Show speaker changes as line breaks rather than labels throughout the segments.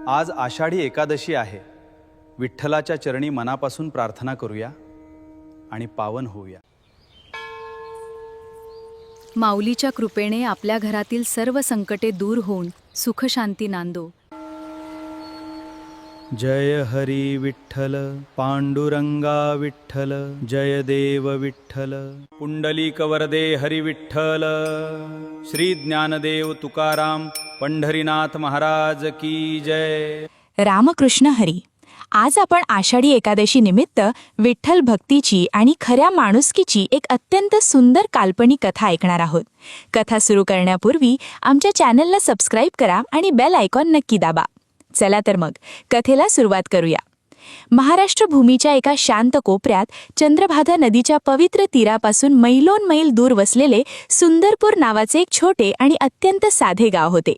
आज आषाढी एकादशी आहे. विठ्ठलाच्या चरणी मनापासून प्रार्थना करूया आणि पावन होऊया.
माऊलीच्या कृपेने आपल्या घरातील सर्व संकटे दूर होऊन सुख शांती नांदो.
जय हरी विठ्ठल पांडुरंगा विठ्ठल, जय देव विठ्ठल. पुंडलिक वरदे हरी विठ्ठल. श्री ज्ञानदेव तुकाराम पंढरीनाथ महाराज की जय.
रामकृष्ण हरी. आज आपण आषाढी एकादशी निमित्त विठ्ठल भक्तीची आणि खऱ्या माणुसकीची एक अत्यंत सुंदर काल्पनिक कथा ऐकणार आहोत. कथा सुरू करण्यापूर्वी आमच्या चॅनलला सबस्क्राईब करा आणि बेल आयकॉन नक्की दाबा. चला तर मग कथेला सुरुवात करूया. महाराष्ट्र भूमीच्या एका शांत कोपऱ्यात चंद्रभागा नदीच्या पवित्र तीरापासून मैलोन मैल दूर वसलेले सुंदरपूर नावाचे एक छोटे आणि अत्यंत साधे गाव होते.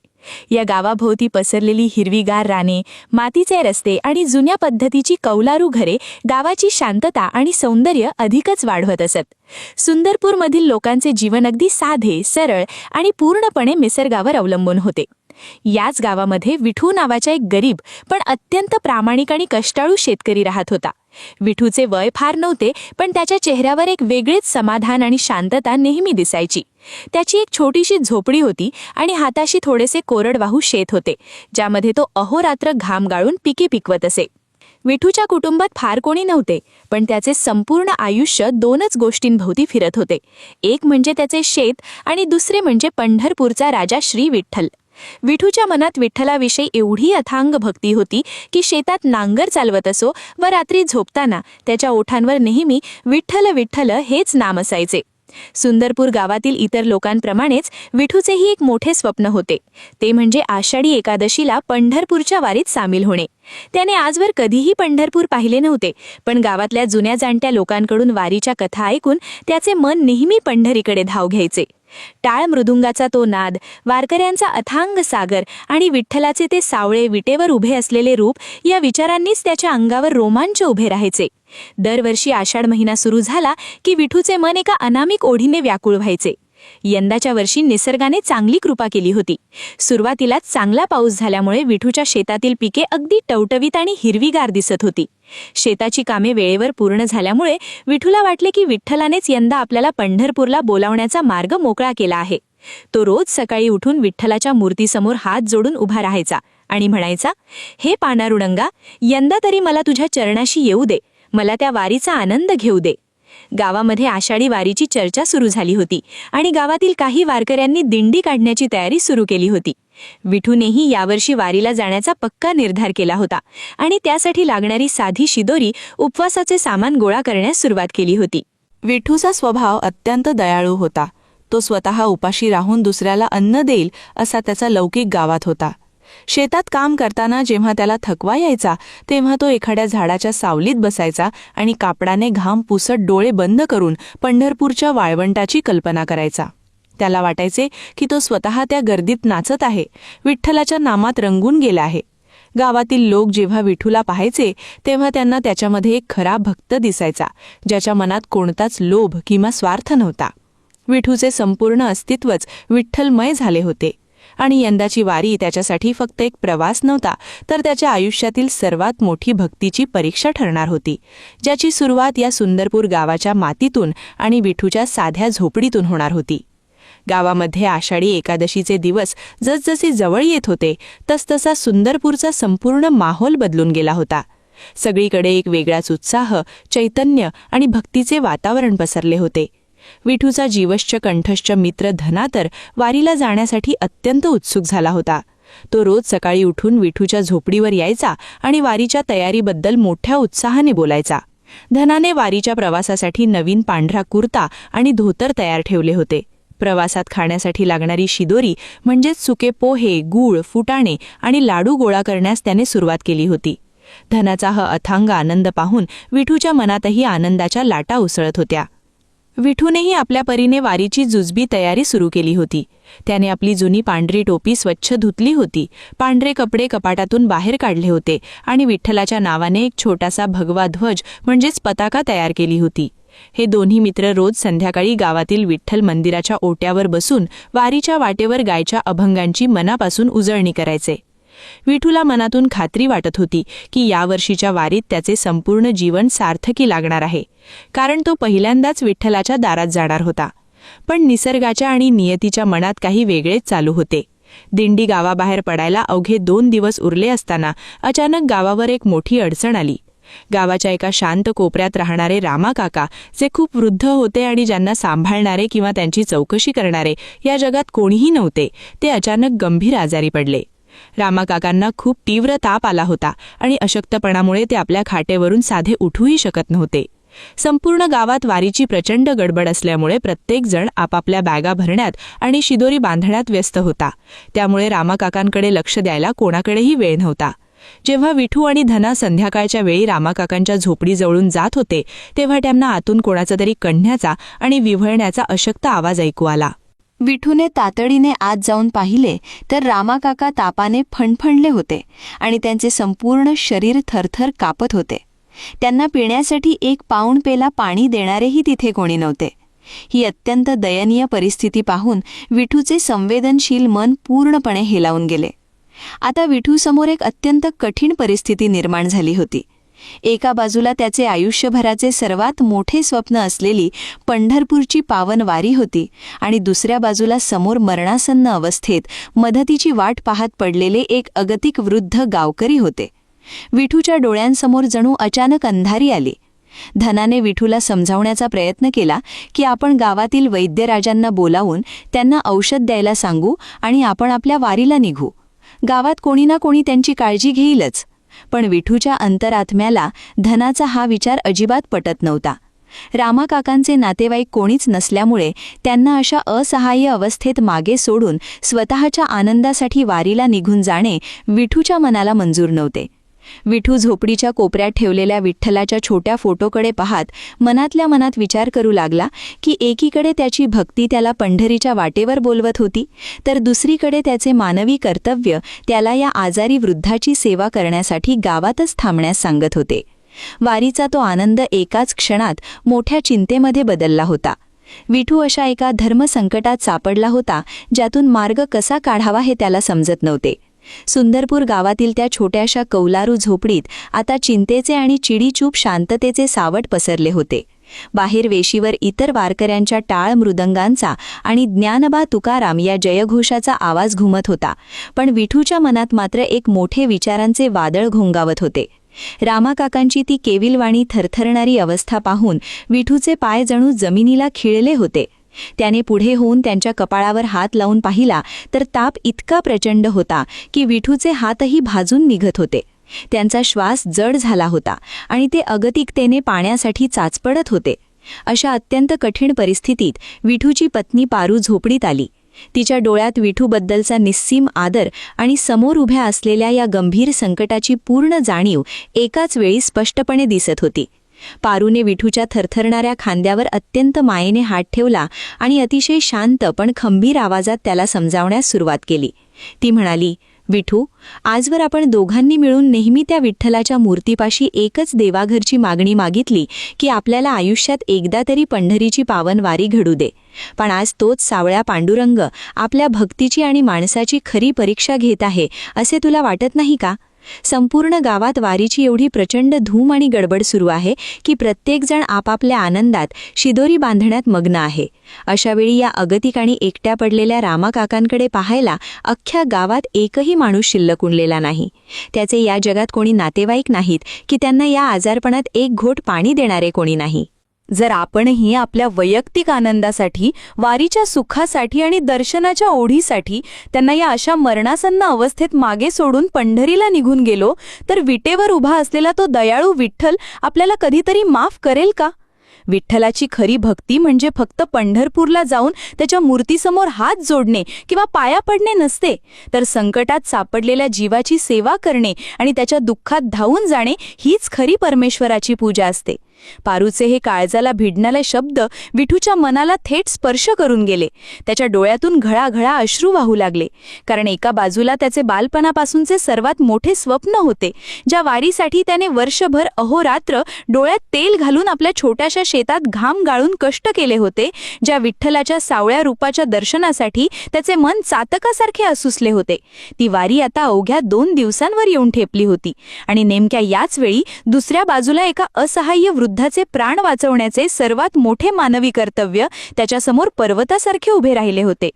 या गावाभोवती पसरलेली हिरवीगार राने, मातीचे रस्ते आणि जुन्या पद्धतीची कौलारू घरे गावाची शांतता आणि सौंदर्य अधिकच वाढवत असत. सुंदरपूरमधील लोकांचे जीवन अगदी साधे, सरळ आणि पूर्णपणे निसर्गावर अवलंबून होते. याच गावामध्ये विठू नावाचा एक गरीब पण अत्यंत प्रामाणिक आणि कष्टाळू शेतकरी राहत होता. विठूचे वय फार नव्हते, पण त्याच्या चेहऱ्यावर एक वेगळेच समाधान आणि शांतता नेहमी दिसायची. त्याची एक छोटीशी झोपडी होती आणि हाताशी थोडेसे कोरडवाहू शेत होते, ज्यामध्ये तो अहोरात्र घाम गाळून पिके पिकवत असे. विठूच्या कुटुंबात फार कोणी नव्हते, पण त्याचे संपूर्ण आयुष्य दोनच गोष्टींभोवती फिरत होते. एक म्हणजे त्याचे शेत आणि दुसरे म्हणजे पंढरपूरचा राजा श्री विठ्ठल. विठूच्या मनात विठ्ठलाविषयी एवढी अथांग भक्ती होती की शेतात नांगर चालवत असो व रात्री झोपताना त्याच्या ओठांवर नेहमी विठ्ठल विठ्ठल हेच नाम असायचे. सुंदरपूर गावातील इतर लोकांप्रमाणेच विठूचेही एक मोठे स्वप्न होते, ते म्हणजे आषाढी एकादशीला पंढरपूरच्या वारीत सामील होणे. त्याने आजवर कधीही पंढरपूर पाहिले नव्हते, पण गावातल्या जुन्या जाणत्या लोकांकडून वारीच्या कथा ऐकून त्याचे मन नेहमी पंढरीकडे धाव घ्यायचे. टाळ मृदुंगाचा तो नाद, वारकऱ्यांचा अथांग सागर आणि विठ्ठलाचे ते सावळे विटेवर उभे असलेले रूप या विचारांनीच त्याच्या अंगावर रोमांच उभे राहायचे. दरवर्षी आषाढ महिना सुरू झाला की विठूचे मन एका अनामिक ओढीने व्याकुळ व्हायचे. यंदाच्या वर्षी निसर्गाने चांगली कृपा केली होती. सुरुवातीलाच चांगला पाऊस झाल्यामुळे विठूच्या शेतातील पिके अगदी टवटवीत आणि हिरवीगार दिसत होती. शेताची कामे वेळेवर पूर्ण झाल्यामुळे विठूला वाटले की विठ्ठलानेच यंदा आपल्याला पंढरपूरला बोलावण्याचा मार्ग मोकळा केला आहे. तो रोज सकाळी उठून विठ्ठलाच्या मूर्तीसमोर हात जोडून उभा राहायचा आणि म्हणायचा, हे पांडुरंगा, यंदा तरी मला तुझ्या चरणाशी येऊ दे, मला त्या वारीचा आनंद घेऊ दे. गावामध्ये आषाढी वारीची चर्चा सुरू झाली होती आणि गावातील काही वारकऱ्यांनी दिंडी काढण्याची तयारी सुरू केली होती. विठूनेही यावर्षी वारीला जाण्याचा पक्का निर्धार केला होता आणि त्यासाठी लागणारी साधी शिदोरी, उपवासाचे सामान गोळा करण्यास सुरुवात केली होती.
विठूचा स्वभाव अत्यंत दयाळू होता. तो स्वतः उपाशी राहून दुसऱ्याला अन्न देईल असा त्याचा लौकिक गावात होता. शेतात काम करताना जेव्हा त्याला थकवा यायचा तेव्हा तो एखाद्या झाडाच्या सावलीत बसायचा आणि कापडाने घाम पुसत डोळे बंद करून पंढरपूरच्या वाळवंटाची कल्पना करायचा. त्याला वाटायचे की तो स्वतः त्या गर्दीत नाचत आहे, विठ्ठलाच्या नामात रंगून गेला आहे. गावातील लोक जेव्हा विठूला पाहायचे तेव्हा त्यांना त्याच्यामध्ये एक खरा भक्त दिसायचा, ज्याच्या मनात कोणताच लोभ किंवा स्वार्थ नव्हता. विठूचे संपूर्ण अस्तित्वच विठ्ठलमय झाले होते आणि यंदाची वारी त्याच्यासाठी फक्त एक प्रवास नव्हता, तर त्याच्या आयुष्यातील सर्वात मोठी भक्तीची परीक्षा ठरणार होती, ज्याची सुरुवात या सुंदरपूर गावाच्या मातीतून आणि विठूच्या साध्या झोपडीतून होणार होती. गावामध्ये आषाढी एकादशीचे दिवस जसजसे जवळ येत होते तसतसा सुंदरपूरचा संपूर्ण माहोल बदलून गेला होता. सगळीकडे एक वेगळाच उत्साह, चैतन्य आणि भक्तीचे वातावरण पसरले होते. विठूचा जीवश्च कंठश्च मित्र धना तर वारीला जाण्यासाठी अत्यंत उत्सुक झाला होता. तो रोज सकाळी उठून विठूच्या झोपडीवर यायचा आणि वारीच्या तयारीबद्दल मोठ्या उत्साहाने बोलायचा. धनाने वारीच्या प्रवासासाठी नवीन पांढरा कुर्ता आणि धोतर तयार ठेवले होते. प्रवासात खाण्यासाठी लागणारी शिदोरी म्हणजेच सुके पोहे, गूळ, फुटाणे आणि लाडू गोळा करण्यास त्याने सुरुवात केली होती. धनाचा हा अथांग आनंद पाहून विठूच्या मनातही आनंदाच्या लाटा उसळत होत्या. विठूनेही आपल्या परीने वारीची जुजबी तयारी सुरू केली होती. त्याने आपली जुनी पांढरी टोपी स्वच्छ धुतली होती, पांढरे कपडे कपाटातून बाहेर काढले होते आणि विठ्ठलाच्या नावाने एक छोटासा भगवा ध्वज म्हणजेच पताका तयार केली होती. हे दोन्ही मित्र रोज संध्याकाळी गावातील विठ्ठल मंदिराच्या ओट्यावर बसून वारीच्या वाटेवर गायच्या अभंगांची मनापासून उजळणी करायचे. विठूला मनातून खात्री वाटत होती की यावर्षीच्या वारीत त्याचे संपूर्ण जीवन सार्थकी लागणार आहे, कारण तो पहिल्यांदाच विठ्ठलाच्या दारात जाणार होता. पण निसर्गाच्या आणि नियतीच्या मनात काही वेगळेच चालू होते. दिंडी गावाबाहेर पडायला अवघे 2 दिवस उरले असताना अचानक गावावर एक मोठी अडचण आली. गावाच्या एका शांत कोपऱ्यात राहणारे रामा काका, जे खूप वृद्ध होते आणि ज्यांना सांभाळणारे किंवा त्यांची चौकशी करणारे या जगात कोणीही नव्हते, ते अचानक गंभीर आजारी पडले. रामा काकांना खूप तीव्र ताप आला होता आणि अशक्तपणामुळे ते आपल्या खाटेवरून साधे उठूही शकत नव्हते. संपूर्ण गावात वारीची प्रचंड गडबड असल्यामुळे प्रत्येकजण आपापल्या बॅगा भरण्यात आणि शिदोरी बांधण्यात व्यस्त होता. त्यामुळे रामा काकांकडे लक्ष द्यायला कोणाकडेही वेळ नव्हता. जेव्हा विठू आणि धना संध्याकाळच्या वेळी रामा काकांच्या झोपडीजवळून जात होते, तेव्हा त्यांना आतून कोणाचा तरी कण्हण्याचा आणि विव्हळण्याचा अशक्त आवाज ऐकू आला.
विठूने तातडीने आत जाऊन पाहिले तर रामा काका तापाने फणफणले होते आणि त्यांचे संपूर्ण शरीर थरथर कापत होते. त्यांना पिण्यासाठी 1 पाऊण पेला पाणी देणारेही तिथे कोणी नव्हते. ही अत्यंत दयनीय परिस्थिती पाहून विठूचे संवेदनशील मन पूर्णपणे हेलावून गेले. आता विठूसमोर एक अत्यंत कठीण परिस्थिती निर्माण झाली होती. एका बाजूला त्याचे आयुष्यभराचे सर्वात मोठे स्वप्न असलेली पंढरपूरची पावन वारी होती आणि दुसऱ्या बाजूला समोर मरणासन्न अवस्थेत मदतीची वाट पाहत पडलेले एक अगतिक वृद्ध गावकरी होते. विठूच्या डोळ्यांसमोर जणू अचानक अंधारी आली. धनाने विठूला समजावण्याचा प्रयत्न केला की आपण गावातील वैद्यराजांना बोलावून त्यांना औषध द्यायला सांगू आणि आपण आपल्या वारीला निघू. गावात कोणी ना कोणी त्यांची काळजी घेईलच. पण विठूच्या अंतरात्म्याला धनाचा हा विचार अजिबात पटत नव्हता. रामा काकांचे नातेवाईक कोणीच नसल्यामुळे त्यांना अशा असहाय्य अवस्थेत मागे सोडून स्वतःच्या आनंदासाठी वारीला निघून जाणे विठूच्या मनाला मंजूर नव्हते. विठू झोपडीच्या कोपऱ्यात ठेवलेल्या विठ्ठलाच्या छोट्या फोटोकडे पाहत मनातल्या मनात विचार करू लागला की एकीकडे त्याची भक्ती त्याला पंढरीच्या वाटेवर बोलवत होती, तर दुसरीकडे त्याचे मानवी कर्तव्य त्याला या आजारी वृद्धाची सेवा करण्यासाठी गावातच थांबण्यास सांगत होते. वारीचा तो आनंद एकाच क्षणात मोठ्या चिंतेमध्ये बदलला होता. विठू अशा एका धर्मसंकटात सापडला होता ज्यातून मार्ग कसा काढावा हे त्याला समजत नव्हते. सुंदरपूर गावातील त्या छोट्याशा कौलारू झोपडीत आता चिंतेचे आणि चिडीचूप शांततेचे सावट पसरले होते. बाहेर वेशीवर इतर वारकऱ्यांच्या टाळ मृदंगांचा आणि ज्ञानबा तुकाराम या जयघोषाचा आवाज घुमत होता, पण विठूच्या मनात मात्र एक मोठे विचारांचे वादळ घोंगावत होते. रामा काकांची ती केविलवाणी थरथरणारी अवस्था पाहून विठूचे पाय जणू जमिनीला खिळले होते. त्याने पुढे होऊन त्यांच्या कपाळावर हात लावून पाहिला तर ताप इतका प्रचंड होता की विठूचे हातही भाजून निघत होते. त्यांचा श्वास जड झाला होता आणि ते अगतिकतेने पाण्यासाठी चाचपडत होते. अशा अत्यंत कठीण परिस्थितीत विठूची पत्नी पारू झोपडीत आली. तिच्या डोळ्यात विठूबद्दलचा निस्सीम आदर आणि समोर उभ्या असलेल्या या गंभीर संकटाची पूर्ण जाणीव एकाच वेळी स्पष्टपणे दिसत होती. पारूने विठूच्या थरथरणाऱ्या खांद्यावर अत्यंत मायेने हात ठेवला आणि अतिशय शांत पण खंबीर आवाजात त्याला समजावण्यास सुरुवात केली. ती म्हणाली, विठू, आजवर आपण दोघांनी मिळून नेहमी त्या विठ्ठलाच्या मूर्तीपाशी एकच देवाघरची मागणी मागितली की आपल्याला आयुष्यात एकदा तरी पंढरीची पावन वारी घडू दे. पण आज तोच सावळ्या पांडुरंग आपल्या भक्तीची आणि माणसाची खरी परीक्षा घेत आहे, असे तुला वाटत नाही का? संपूर्ण गावात वारीची एवढी प्रचंड धूम आणि गडबड सुरू आहे की प्रत्येकजण आपापल्या आनंदात शिदोरी बांधण्यात मग्न आहे. अशावेळी या अगतिक आणि एकट्या पडलेल्या रामा काकांकडे पाहायला अख्ख्या गावात एकही माणूस शिल्लक उरलेला नाही. त्याचे या जगात कोणी नातेवाईक नाहीत की त्यांना या आजारपणात एक घोट पाणी देणारे कोणी नाही.
जर आपणही आपल्या वैयक्तिक आनंदासाठी, वारीच्या सुखासाठी आणि दर्शनाच्या ओढीसाठी त्यांना या अशा मरणासन्न अवस्थेत मागे सोडून पंढरीला निघून गेलो, तर विटेवर उभा असलेला तो दयाळू विठ्ठल आपल्याला कधीतरी माफ करेल का? विठ्ठलाची खरी भक्ती म्हणजे फक्त पंढरपूरला जाऊन त्याच्या मूर्तीसमोर हात जोडणे किंवा पाया पडणे नसते, तर संकटात सापडलेल्या जीवाची सेवा करणे आणि त्याच्या दुःखात धावून जाणे हीच खरी परमेश्वराची पूजा असते. पारूचे हे काळजाला भिडणारे शब्द विठूच्या मनाला थेट स्पर्श करून गेले. त्याच्या डोळ्यातून घळाघळा अश्रू वाहू लागले. कारण एका बाजूला त्याचे बालपणापासूनचे सर्वात मोठे स्वप्न होते, ज्या वारीसाठी त्याने वर्षभर अहोरात्र डोळ्यात तेल घालून आपल्या छोट्याशा शेतात घाम गाळून कष्ट केले होते, ज्या विठ्ठलाच्या सावळ्या रूपाच्या दर्शनासाठी त्याचे मन चातकासारखे असुसले होते. ती वारी आता अवघ्या 2 दिवसांवर येऊन ठेपली होती आणि नेमक्या याच वेळी दुसऱ्या बाजूला एका असहाय्य वृद्धाचे प्राण वाचवण्याचे सर्वात मोठे मानवी कर्तव्य त्याच्यासमोर पर्वतासारखे उभे राहिले होते.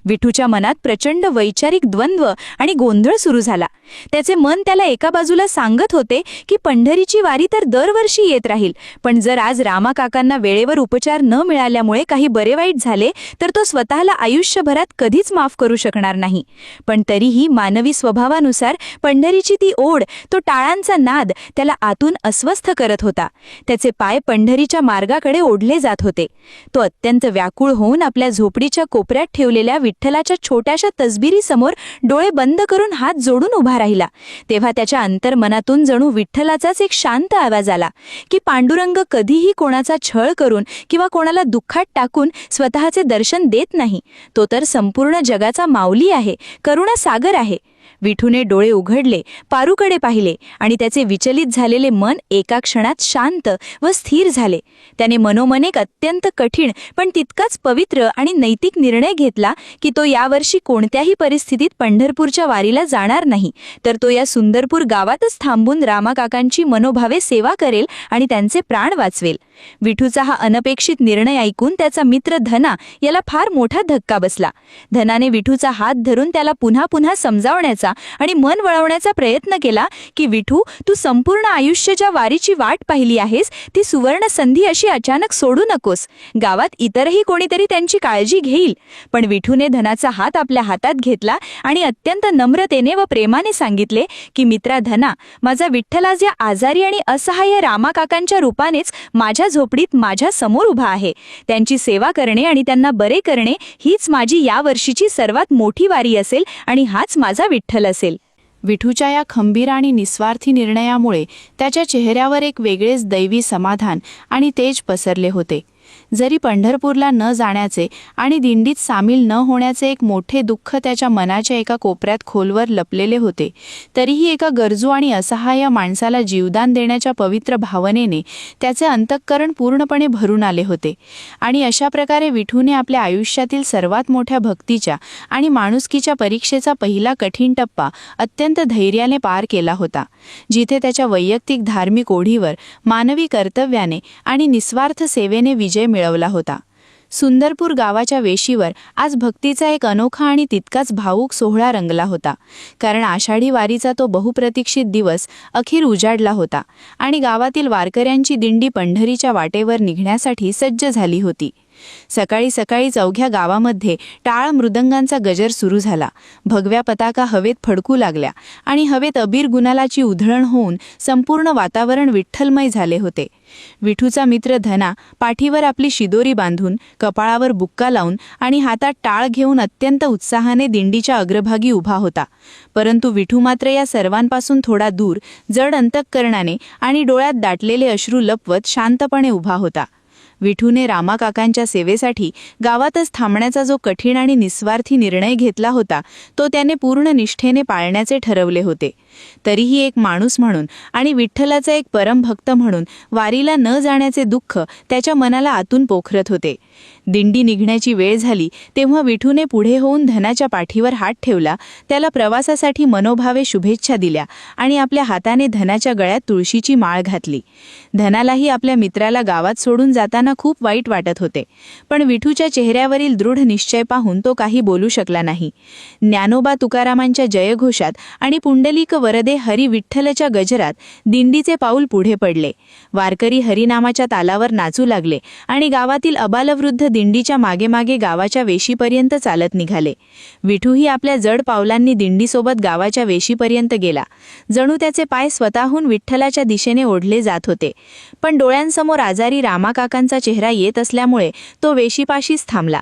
विठूच्या मनात प्रचंड वैचारिक द्वंद्व आणि गोंधळ सुरू झाला. त्याचे मन त्याला एका बाजूला सांगत होते की पंढरीची वारी तर दरवर्षी येत राहील, पण जर आज रामा काकांना वेळेवर उपचार न मिळाल्यामुळे काही बरे वाईट झाले तर तो स्वतःला आयुष्यभरात कधीच माफ करू शकणार नाही. पण तरीही मानवी स्वभावानुसार पंढरीची ती ओढ, तो टाळांचा नाद त्याला आतून अस्वस्थ करत होता. त्याचे पाय पंढरीच्या मार्गाकडे ओढले जात होते. तो अत्यंत व्याकुळ होऊन आपल्या झोपडीच्या कोपऱ्यात ठेवलेल्या विठ्ठलाच्या छोट्याशा तसबिरीसमोर डोळे बंद करून हात जोडून उभा राहिला. तेव्हा त्याच्या अंतर्मनातून जणू विठ्ठलाचाच एक शांत आवाज आला की पांडुरंग कधीही कोणाचा छळ करून किंवा कोणाला दुःखात टाकून स्वतःचे दर्शन देत नाही. तो तर संपूर्ण जगाचा माऊली आहे, करुणा सागर आहे. विठूने डोळे उघडले, पारूकडे पाहिले आणि त्याचे विचलित झालेले मन एका क्षणात शांत व स्थिर झाले. त्याने मनोमन एक अत्यंत कठीण पण तितकाच पवित्र आणि नैतिक निर्णय घेतला की तो यावर्षी कोणत्याही परिस्थितीत पंढरपूरच्या वारीला जाणार नाही, तर तो या सुंदरपूर गावातच थांबून रामा काकांची मनोभावे सेवा करेल आणि त्यांचे प्राण वाचवेल. विठूचा हा अनपेक्षित निर्णय ऐकून त्याचा मित्र धना याला फार मोठा धक्का बसला. धनाने विठूचा हात धरून त्याला पुन्हा पुन्हा समजावण्याचा आणि मन वळवण्याचा प्रयत्न केला की विठू, तू संपूर्ण आयुष्य ज्या वारीची वाट पाहिली आहेस ती सुवर्ण संधी अशी अचानक सोडू नकोस. गावात इतरही कोणीतरी त्यांची काळजी घेईल. पण विठूने धनाचा हात आपल्या हातात घेतला आणि अत्यंत नम्रतेने व प्रेमाने सांगितले की मित्रा धना, माझा विठ्ठल आज या आजारी आणि असहाय्य रामा काकांच्या रूपानेच माझ्या झोपडीत माझ्या समोर उभा आहे. त्यांची सेवा करणे आणि त्यांना बरे करणे हीच माझी या वर्षीची सर्वात मोठी वारी असेल आणि हाच माझा विठ्ठल असेल.
विठूच्या या खंबीर आणि निस्वार्थी निर्णयामुळे त्याच्या चेहऱ्यावर एक वेगळेच दैवी समाधान आणि तेज पसरले होते. जरी पंढरपूरला न जाण्याचे आणि दिंडीत सामील न होण्याचे एक मोठे दुःख त्याच्या मनाच्या एका कोपऱ्यात खोलवर लपलेले होते, तरीही एका गरजू आणि असहाय्य माणसाला जीवदान देण्याच्या पवित्र भावनेने त्याचे अंतःकरण पूर्णपणे भरून आले होते. आणि अशा प्रकारे विठूने आपल्या आयुष्यातील सर्वात मोठ्या भक्तीच्या आणि माणुसकीच्या परीक्षेचा पहिला कठीण टप्पा अत्यंत धैर्याने पार केला होता, जिथे त्याच्या वैयक्तिक धार्मिक ओढीवर मानवी कर्तव्याने आणि निस्वार्थ सेवेने विजय मिळवला होता. सुंदरपूर गावाच्या वेशीवर आज भक्तीचा एक अनोखा आणि तितकाच भावूक सोहळा रंगला होता. कारण आषाढी वारीचा तो बहुप्रतीक्षित दिवस अखेर उजाडला होता आणि गावातील वारकऱ्यांची दिंडी पंढरीच्या वाटेवर निघण्यासाठी सज्ज झाली होती. सकाळी सकाळीच अवघ्या गावामध्ये टाळ मृदंगांचा गजर सुरू झाला. भगव्या पताका हवेत फडकू लागल्या आणि हवेत अबीर गुलालाची उधळण होऊन संपूर्ण वातावरण विठ्ठलमय झाले होते. विठूचा मित्र धना पाठीवर आपली शिदोरी बांधून, कपाळावर बुक्का लावून आणि हातात टाळ घेऊन अत्यंत उत्साहाने दिंडीच्या अग्रभागी उभा होता. परंतु विठू मात्र या सर्वांपासून थोडा दूर, जड अंतःकरणाने आणि डोळ्यात दाटलेले अश्रू लपवत शांतपणे उभा होता. विठूने रामा काकांच्या सेवेसाठी गावातच थांबण्याचा जो कठीण आणि निस्वार्थी निर्णय घेतला होता, तो त्याने पूर्ण निष्ठेने पाळण्याचे ठरवले होते. तरीही एक माणूस म्हणून आणि विठ्ठलाचा एक परमभक्त म्हणून वारीला न जाण्याचे दुःख त्याच्या मनाला आतून पोखरत होते. दिंडी निघण्याची वेळ झाली तेव्हा विठूने पुढे होऊन धनाच्या पाठीवर हात ठेवला, त्याला प्रवासासाठी मनोभावे शुभेच्छा दिल्या आणि आपल्या हाताने धनाच्या गळ्यात तुळशीची माळ घातली. धनालाही आपल्या मित्राला गावात सोडून जाताना खूप वाईट वाटत होते, पण विठूच्या चेहऱ्यावरील दृढ निश्चय पाहून तो काही बोलू शकला नाही. ज्ञानोबा तुकारामांच्या जयघोषात आणि पुंडलिक वरदे हरी विठ्ठलच्या गजरात दिंडीचे पाऊल पुढे पडले. वारकरी हरिनामाच्या तालावर नाचू लागले आणि गावातील अबालवृद्ध दिंडीच्या मागे मागे गावाच्या वेशीपर्यंत चालत निघाले. विठूही आपल्या जड पावलांनी दिंडीसोबत गावाच्या वेशीपर्यंत गेला. जणू त्याचे पाय स्वतःहून विठ्ठलाच्या दिशेने ओढले जात होते. पण डोळ्यांसमोर आजारी रामा काकांचा चेहरा येत असल्यामुळे तो वेशीपाशीच थांबला.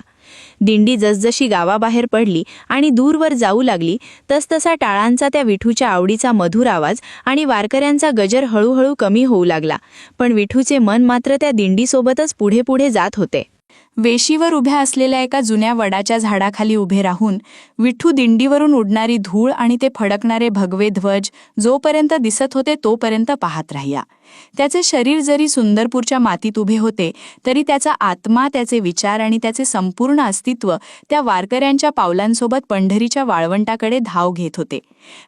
दिंडी जसजशी गावाबाहेर पडली आणि दूरवर जाऊ लागली तसतसा टाळांचा त्या विठूच्या आवडीचा मधुर आवाज आणि वारकऱ्यांचा गजर हळूहळू कमी होऊ लागला. पण विठूचे मन मात्र त्या दिंडीसोबतच पुढे पुढे जात होते. वेशीवर उभ्या असलेल्या एका जुन्या वडाच्या झाडाखाली उभे राहून विठू दिंडीवरून उडणारी धूळ आणि ते फडकणारे भगवे ध्वज जोपर्यंत दिसत होते तोपर्यंत पाहत राहिला. त्याचे शरीर जरी सुंदरपूरच्या मातीत उभे होते तरी त्याचा आत्मा, त्याचे विचार आणि त्याचे संपूर्ण अस्तित्व त्या वारकऱ्यांच्या पावलांसोबत पंढरीच्या वाळवंटाकडे धाव घेत होते.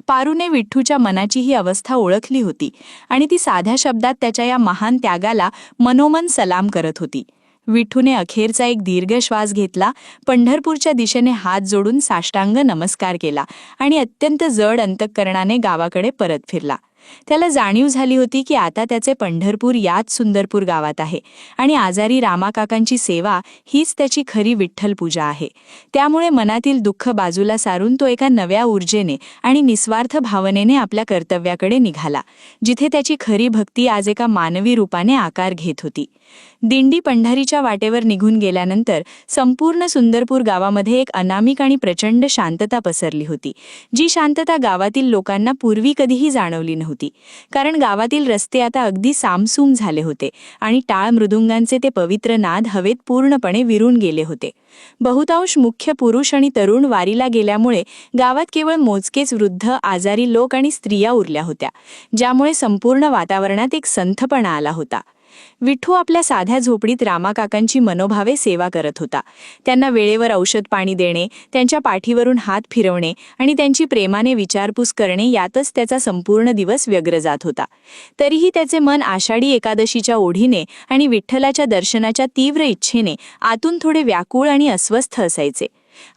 पारूने विठूच्या मनाची ही अवस्था ओळखली होती आणि ती साध्या शब्दात त्याच्या या महान त्यागाला मनोमन सलाम करत होती. विठूने अखेरचा एक दीर्घ श्वास घेतला, पंढरपूरच्या दिशेने हात जोडून साष्टांग नमस्कार केला आणि अत्यंत जड अंतःकरणाने गावाकडे परत फिरला. त्याला जाणीव झाली होती की आता त्याचे पंढरपूर याच सुंदरपूर गावात आहे आणि आजारी रामाकाकांची सेवा हीच त्याची खरी विठ्ठल पूजा आहे. त्यामुळे मनातील दुःख बाजूला सारून तो एका नव्या ऊर्जेने आणि निस्वार्थ भावनेने आपल्या कर्तव्याकडे निघाला, जिथे त्याची खरी भक्ती आज एका मानवी रूपाने आकार घेत होती. दिंडी पंढरीच्या वाटेवर निघून गेल्यानंतर संपूर्ण सुंदरपूर गावामध्ये एक अनामिक आणि प्रचंड शांतता पसरली होती, जी शांतता गावातील लोकांना पूर्वी कधीही जाणवली नव्हती. कारण गावातील रस्ते आता अगदी सामसूम झाले होते आणि टाळ मृदुंगांचे ते पवित्र नाद हवेत पूर्णपणे विरून गेले होते. बहुतांश मुख्य पुरुष आणि तरुण वारीला गेल्यामुळे गावात केवळ मोजकेच वृद्ध, आजारी लोक आणि स्त्रिया उरल्या होत्या, ज्यामुळे संपूर्ण वातावरणात एक संथपणा आला होता. विठू आपल्या साध्या झोपडीत रामाकाकांची मनोभावे सेवा करत होता. त्यांना वेळेवर औषध पाणी देणे, त्यांच्या पाठीवरून हात फिरवणे आणि त्यांची प्रेमाने विचारपूस करणे यातच त्याचा संपूर्ण दिवस व्यग्र जात होता. तरीही त्याचे मन आषाढी एकादशीच्या ओढीने आणि विठ्ठलाच्या दर्शनाच्या तीव्र इच्छेने आतून थोडे व्याकुळ आणि अस्वस्थ असायचे.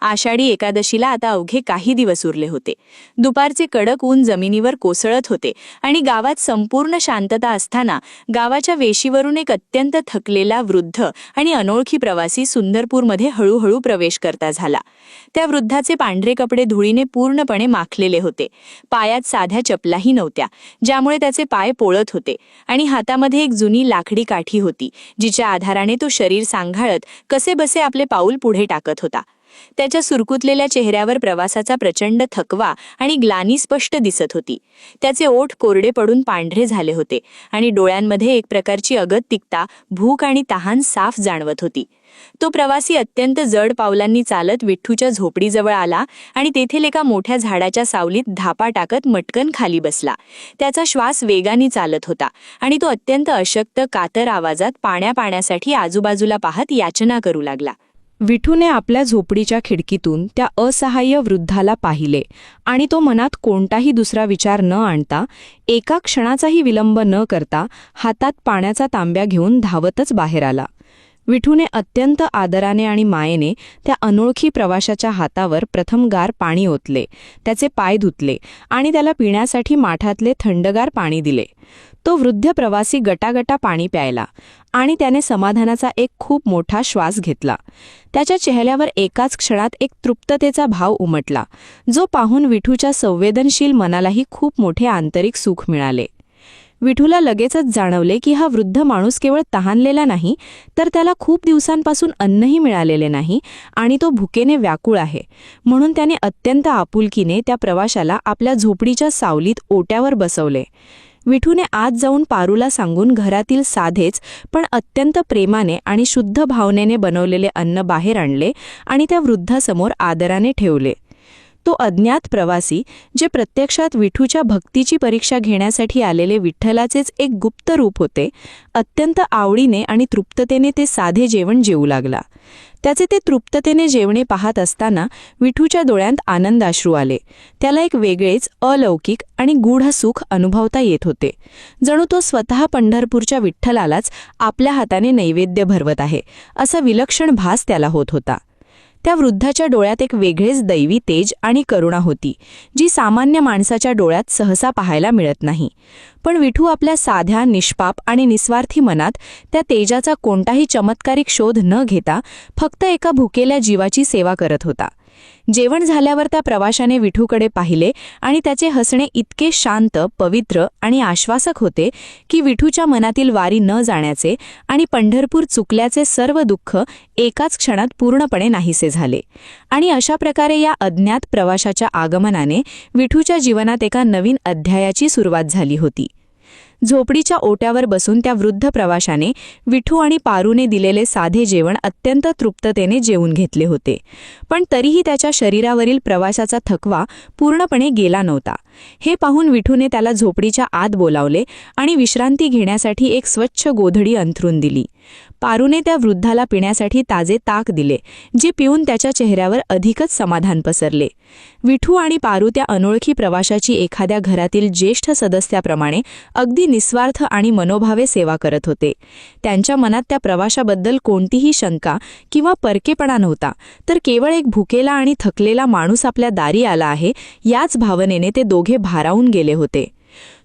आषाढी एकादशीला आता अवघे काही दिवस उरले होते. दुपारचे कडक ऊन जमिनीवर कोसळत होते आणि गावात संपूर्ण शांतता असताना गावाच्या वेशीवरून एक अत्यंत थकलेला वृद्ध आणि अनोळखी प्रवासी सुंदरपूरमध्ये हळूहळू प्रवेश करता झाला. त्या वृद्धाचे पांढरे कपडे धुळीने पूर्णपणे माखलेले होते. पायात साध्या चपलाही नव्हत्या, ज्यामुळे त्याचे पाय पोळत होते आणि हातामध्ये एक जुनी लाकडी काठी होती, जिच्या आधाराने तो शरीर सांभाळत कसेबसे आपले पाऊल पुढे टाकत होता. त्याच्या सुरकुतलेल्या चेहऱ्यावर प्रवासाचा प्रचंड थकवा आणि ग्लानी स्पष्ट दिसत होती. त्याचे ओठ कोरडे पडून पांढरे झाले होते आणि डोळ्यांमध्ये एक प्रकारची अगतिकता, भूक आणि तहान साफ जाणवत होती. तो प्रवासी अत्यंत जड पावलांनी चालत विठूच्या झोपडीजवळ आला आणि तेथील एका मोठ्या झाडाच्या सावलीत धापा टाकत मटकन खाली बसला. त्याचा श्वास वेगाने चालत होता आणि तो अत्यंत अशक्त, कातर आवाजात पाण्यासाठी आजूबाजूला पाहत याचना करू लागला.
विठूने आपल्या झोपडीच्या खिडकीतून त्या असहाय्य वृद्धाला पाहिले आणि तो मनात कोणताही दुसरा विचार न आणता, एका क्षणाचाही विलंब न करता हातात पाण्याचा तांब्या घेऊन धावतच बाहेर आला. विठूने अत्यंत आदराने आणि मायेने त्या अनोळखी प्रवाशाच्या हातावर प्रथम गार पाणी ओतले, त्याचे पाय धुतले आणि त्याला पिण्यासाठी माठातले थंडगार पाणी दिले. तो वृद्ध प्रवासी गटागटा पाणी प्यायला आणि त्याने समाधानाचा एक खूप मोठा श्वास घेतला. त्याच्या चेहऱ्यावर एकाच क्षणात एक तृप्ततेचा भाव उमटला, जो पाहून विठूच्या संवेदनशील मनालाही खूप मोठे आंतरिक सुख मिळाले. विठूला लगेचच जाणवले की हा वृद्ध माणूस केवळ तहानलेला नाही, तर त्याला खूप दिवसांपासून अन्नही मिळालेले नाही आणि तो भुकेने व्याकुळ आहे. म्हणून त्याने अत्यंत आपुलकीने त्या प्रवाशाला आपल्या झोपडीच्या सावलीत ओट्यावर बसवले. विठूने आत जाऊन पारूला सांगून घरातील साधेच पण अत्यंत प्रेमाने आणि शुद्ध भावनेने बनवलेले अन्न बाहेर आणले आणि त्या वृद्धासमोर आदराने ठेवले. तो अज्ञात प्रवासी, जे प्रत्यक्षात विठूच्या भक्तीची परीक्षा घेण्यासाठी आलेले विठ्ठलाचेच एक गुप्त रूप होते, अत्यंत आवडीने आणि तृप्ततेने ते साधे जेवण जेवू लागला. त्याचे ते तृप्ततेने जेवणे पाहत असताना विठूच्या डोळ्यांत आनंदाश्रू आले. त्याला एक वेगळेच अलौकिक आणि गूढ सुख अनुभवता येत होते, जणू तो स्वतः पंढरपूरच्या विठ्ठलालाच आपल्या हाताने नैवेद्य भरवत आहे, असा विलक्षण भास त्याला होत होता. त्या वृद्धाच्या डोळ्यात एक वेगळेच दैवी तेज आणि करुणा होती, जी सामान्य माणसाच्या डोळ्यात सहसा पाहायला मिळत नाही. पण विठू आपल्या साध्या, निष्पाप आणि निस्वार्थी मनात त्या तेजाचा कोणताही चमत्कारिक शोध न घेता फक्त एका भुकेल्या जीवाची सेवा करत होता.
जेवण झाल्यावर त्या प्रवाशाने विठूकडे पाहिले आणि त्याचे हसणे इतके शांत, पवित्र आणि आश्वासक होते की विठूच्या मनातील वारी न जाण्याचे आणि पंढरपूर चुकल्याचे सर्व दुःख एकाच क्षणात पूर्णपणे नाहीसे झाले. आणि अशा प्रकारे या अज्ञात प्रवाशाच्या आगमनाने विठूच्या जीवनात एका नवीन अध्यायाची सुरुवात झाली होती. झोपडीच्या ओट्यावर बसून त्या वृद्ध प्रवाशाने विठू आणि पारूने दिलेले साधे जेवण अत्यंत तृप्ततेने जेवून घेतले होते. पण तरीही त्याच्या शरीरावरील प्रवासाचा थकवा पूर्णपणे गेला नव्हता. हे पाहून विठूने त्याला झोपडीच्या आत बोलावले आणि विश्रांती घेण्यासाठी एक स्वच्छ गोधडी अंथरून दिली. पारूने त्या वृद्धाला पिण्यासाठी ताजे ताक दिले, जे पिऊन त्याच्या चेहऱ्यावर अधिकच समाधान पसरले. विठू आणि पारू त्या अनोळखी प्रवाशाची एखाद्या घरातील ज्येष्ठ सदस्याप्रमाणे अगदी निस्वार्थ आणि मनोभावे सेवा करत होते. त्यांच्या मनात त्या प्रवाशाबद्दल कोणतीही शंका किंवा परकेपणा नव्हता, तर केवळ एक भुकेला आणि थकलेला माणूस आपल्या दारी आला आहे याच भावनेने ते दोघे भारावून गेले होते.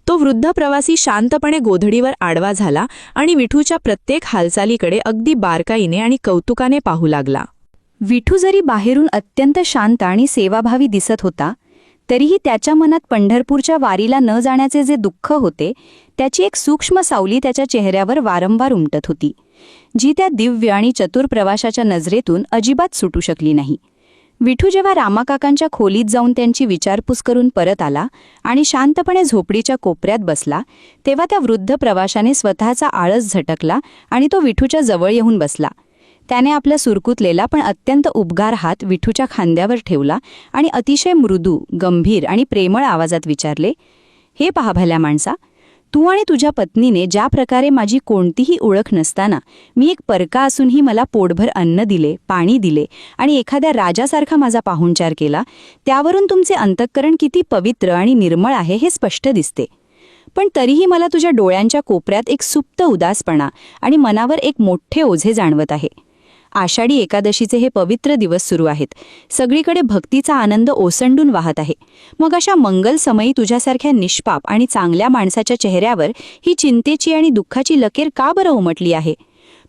तो वृद्ध प्रवासी शांतपणे गोधडीवर आडवा झाला आणि विठूच्या प्रत्येक हालचालीकडे अगदी बारकाईने आणि कौतुकाने पाहू लागला.
विठू जरी बाहेरून अत्यंत शांत आणि सेवाभावी दिसत होता, तरीही त्याच्या मनात पंढरपूरच्या वारीला न जाण्याचे जे दुःख होते त्याची एक सूक्ष्म सावली त्याच्या चेहऱ्यावर वारंवार उमटत होती, जी त्या दिव्य आणि चतुर प्रवाशाच्या नजरेतून अजिबात सुटू शकली नाही. विठू जेव्हा रामाकाकांच्या खोलीत जाऊन त्यांची विचारपूस करून परत आला आणि शांतपणे झोपडीच्या कोपऱ्यात बसला, तेव्हा त्या वृद्ध प्रवाशाने स्वतःचा आळस झटकला आणि तो विठूच्या जवळ येऊन बसला. त्याने आपला सुरकुतलेला पण अत्यंत उबगार हात विठूच्या खांद्यावर ठेवला आणि अतिशय मृदू, गंभीर आणि प्रेमळ आवाजात विचारले, "हे पहा भल्या माणसा, तू आणि तुझ्या पत्नीने ज्या प्रकारे माझी कोणतीही ओळख नसताना मी एक परका असूनही मला पोटभर अन्न दिले, पाणी दिले आणि एखाद्या राजासारखा माझा पाहुणचार केला, त्यावरून तुमचे अंतःकरण किती पवित्र आणि निर्मळ आहे हे स्पष्ट दिसते. पण तरीही मला तुझ्या डोळ्यांच्या कोपऱ्यात एक सुप्त उदासपणा आणि मनावर एक मोठे ओझे जाणवत आहे. आषाढी एकादशीचे हे पवित्र दिवस सुरू आहेत. सगळीकडे भक्तीचा आनंद ओसंडून वाहत आहे. मग अशा मंगल समयी तुझ्यासारख्या निष्पाप आणि चांगल्या माणसाच्या चेहऱ्यावर ही चिंतेची आणि दुःखाची लकीर का बरं उमटली आहे?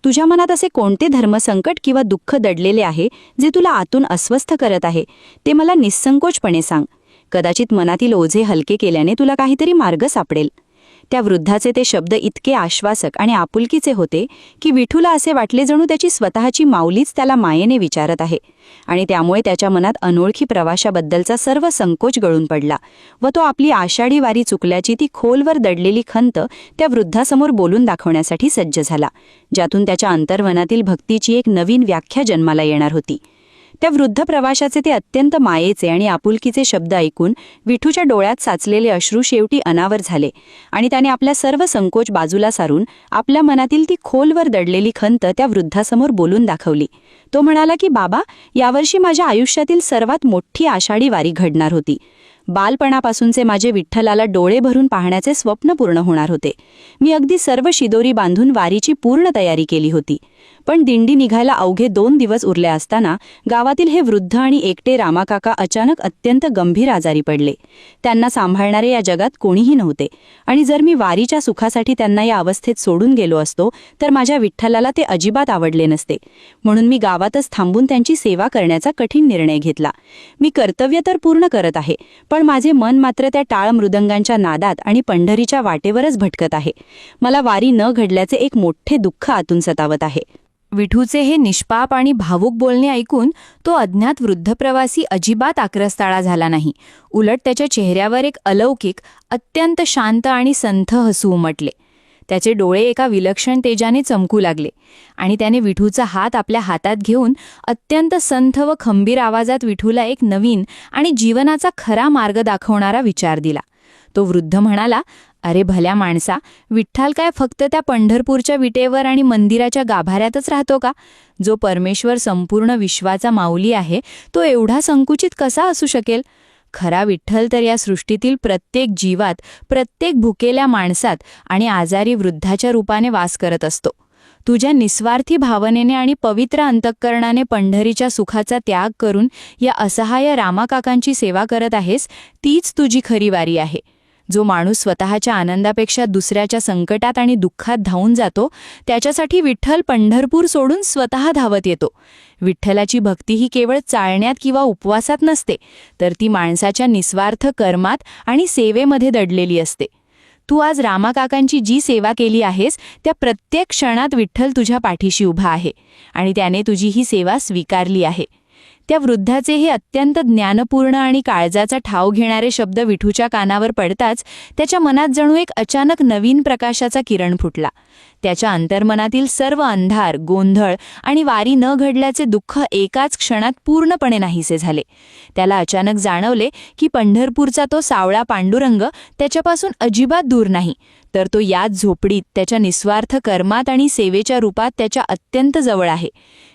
तुझ्या मनात असे कोणते धर्मसंकट किंवा दुःख दडलेले आहे जे तुला आतून अस्वस्थ करत आहे? ते मला निस्संकोचपणे सांग. कदाचित मनातील ओझे हलके केल्याने तुला काहीतरी मार्ग सापडेल." त्या वृद्धाचे ते शब्द इतके आश्वासक आणि आपुलकीचे होते की विठूला असे वाटले जणू त्याची स्वतःची माऊलीच त्याला मायेने विचारत आहे. आणि त्यामुळे त्याच्या मनात अनोळखी प्रवाशाबद्दलचा सर्व संकोच गळून पडला व तो आपली आषाढी वारी चुकल्याची ती खोलवर दडलेली खंत त्या वृद्धासमोर बोलून दाखवण्यासाठी सज्ज झाला, ज्यातून त्याच्या अंतर्मनातील भक्तीची एक नवीन व्याख्या जन्माला येणार होती. त्या वृद्ध प्रवाशाचे ते अत्यंत मायेचे आणि आपुलकीचे शब्द ऐकून विठूच्या डोळ्यात साचलेले अश्रू शेवटी अनावर झाले आणि त्याने आपल्या सर्व संकोच बाजूला सारून आपल्या मनातील ती खोलवर दडलेली खंत त्या वृद्धासमोर बोलून दाखवली. तो म्हणाला की, "बाबा, यावर्षी माझ्या आयुष्यातील सर्वात मोठी आषाढी वारी घडणार होती. बालपणापासूनचे माझे विठ्ठलाला डोळे भरून पाहण्याचे स्वप्न पूर्ण होणार होते. मी अगदी सर्व शिदोरी बांधून वारीची पूर्ण तयारी केली होती. पण दिंडी निघायला अवघे 2 दिवस उरले असताना गावातील हे वृद्ध आणि एकटे रामाकाका अचानक अत्यंत गंभीर आजारी पडले. त्यांना सांभाळणारे या जगात कोणीही नव्हते आणि जर मी वारीच्या सुखासाठी त्यांना या अवस्थेत सोडून गेलो असतो तर माझ्या विठ्ठलाला ते अजिबात आवडले नसते. म्हणून मी गावातच थांबून त्यांची सेवा करण्याचा कठीण निर्णय घेतला. मी कर्तव्य तर पूर्ण करत आहे, पण माझे मन मात्र त्या टाळ मृदंगांच्या नादात आणि पंढरीच्या वाटेवरच भटकत आहे. मला वारी न घडल्याचे एक मोठे दुःख आतून सतावत आहे."
विठूचे हे निष्पाप आणि भावूक बोलणे ऐकून तो अज्ञात वृद्ध प्रवासी अजिबात आक्रस्ताळा झाला नाही. उलट त्याच्या चेहऱ्यावर एक अलौकिक, अत्यंत शांत आणि संथ हसू उमटले. त्याचे डोळे एका विलक्षण तेजाने चमकू लागले आणि त्याने विठूचा हात आपल्या हातात घेऊन अत्यंत संथ व खंबीर आवाजात विठूला एक नवीन आणि जीवनाचा खरा मार्ग दाखवणारा विचार दिला. तो वृद्ध म्हणाला, "अरे भल्या माणसा, विठ्ठल काय फक्त त्या पंढरपूरच्या विटेवर आणि मंदिराच्या गाभाऱ्यातच राहतो का? जो परमेश्वर संपूर्ण विश्वाचा माऊली आहे, तो एवढा संकुचित कसा असू शकेल? खरा विठ्ठल तर या सृष्टीतील प्रत्येक जीवात, प्रत्येक भुकेल्या माणसात आणि आजारी वृद्धाच्या रूपाने वास करत असतो. तुझ्या निस्वार्थी भावनेने आणि पवित्र अंतःकरणाने पंढरीच्या सुखाचा त्याग करून या असहाय्य रामाकाकांची सेवा करत आहेस, तीच तुझी खरी वारी आहे.
जो माणूस स्वतःच्या आनंदापेक्षा दुसऱ्याच्या संकटात आणि दुःखात धावून जातो, त्याच्यासाठी विठ्ठल पंढरपूर सोडून स्वतः धावत येतो. विठ्ठलाची भक्ती ही केवळ चालण्यात किंवा उपवासात नसते, तर ती माणसाच्या निस्वार्थ कर्मात आणि सेवेमध्ये दडलेली असते. तू आज रामाकाकांची जी सेवा केली आहेस, त्या प्रत्येक क्षणात विठ्ठल तुझ्या पाठीशी उभा आहे आणि त्याने तुझी ही सेवा स्वीकारली आहे. त्या वृद्धाचे हे अत्यंत ज्ञानपूर्ण आणि काळजाचा ठाव घेणारे शब्द विठूच्या कानावर पडताच त्याच्या मनात जणू एक अचानक नवीन प्रकाशाचा किरण फुटला. त्याच्या अंतर्मनातील सर्व अंधार, गोंधळ आणि वारी न घडल्याचे दुःख एकाच क्षणात पूर्णपणे नाहीसे झाले. त्याला अचानक जाणवले की पंढरपूरचा तो सावळा पांडुरंग त्याच्यापासून अजिबात दूर नाही, तर तो याच झोपडीत त्याच्या निस्वार्थ कर्मात आणि सेवेच्या रूपात त्याच्या अत्यंत जवळ आहे.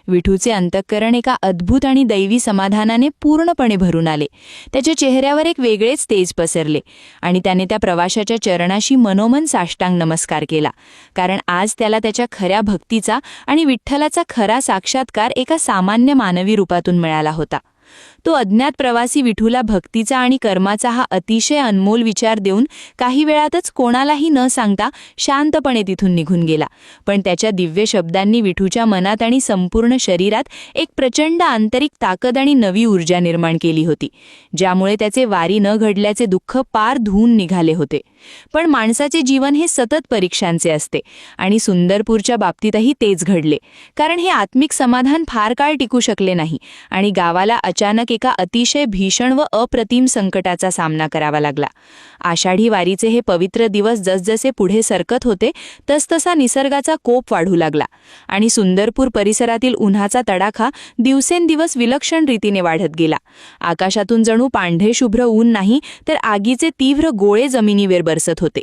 विठूचे अंतःकरण एका अद्भुत आणि दैवी समाधानाने पूर्णपणे भरून आले. त्याच्या चेहऱ्यावर एक वेगळेच तेज पसरले आणि त्याने त्या प्रवाशाच्या चरणाशी मनोमन साष्टांग नमस्कार केला, कारण आज त्याला त्याच्या खऱ्या भक्तीचा आणि विठ्ठलाचा खरा साक्षात्कार एका सामान्य मानवी रूपातून मिळाला होता. तो अज्ञात प्रवासी विठूला भक्तीचा आणि कर्माचा हा अतिशय अनमोल विचार देऊन काही वेळातच कोणालाही न सांगता शांतपणे तिथून निघून गेला. पण त्याच्या दिव्य शब्दांनी विठूच्या मनात आणि संपूर्ण शरीरात एक प्रचंड आंतरिक ताकद आणि नवी ऊर्जा निर्माण केली होती, ज्यामुळे त्याचे वारी न घडल्याचे दुःख पार धुवून निघाले होते. पण माणसाचे जीवन हे सतत परीक्षांचे असते आणि सुंदरपूरच्या बाबतीतही तेच घडले, कारण हे आत्मिक समाधान फार काळ टिकू शकले नाही आणि गावाला अचानक एका अतिशय भीषण व अप्रतिम संकटाचा सामना करावा लागला. आषाढी वारीचे हे पवित्र दिवस जसजसे पुढे सरकत होते तसतसा निसर्गाचा कोप वाढू लागला आणि सुंदरपूर परिसरातील उन्हाचा तडाखा दिवसेंदिवस विलक्षण रीतीने वाढत गेला. आकाशातून जणू पांढरे शुभ्र ऊन नाही, तर आगीचे तीव्र गोळे जमिनीवर बरसत होते.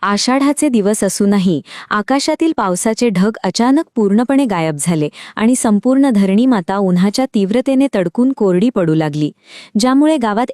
आषाढाचे दिवस असूनही आकाशातील पावसाचे ढग अचानक पूर्णपणे गायब झाले आणि संपूर्ण धरणी माता उन्हाच्या तीव्रतेने तडकून कोरडी पडू लागली, ज्यामुळे गावात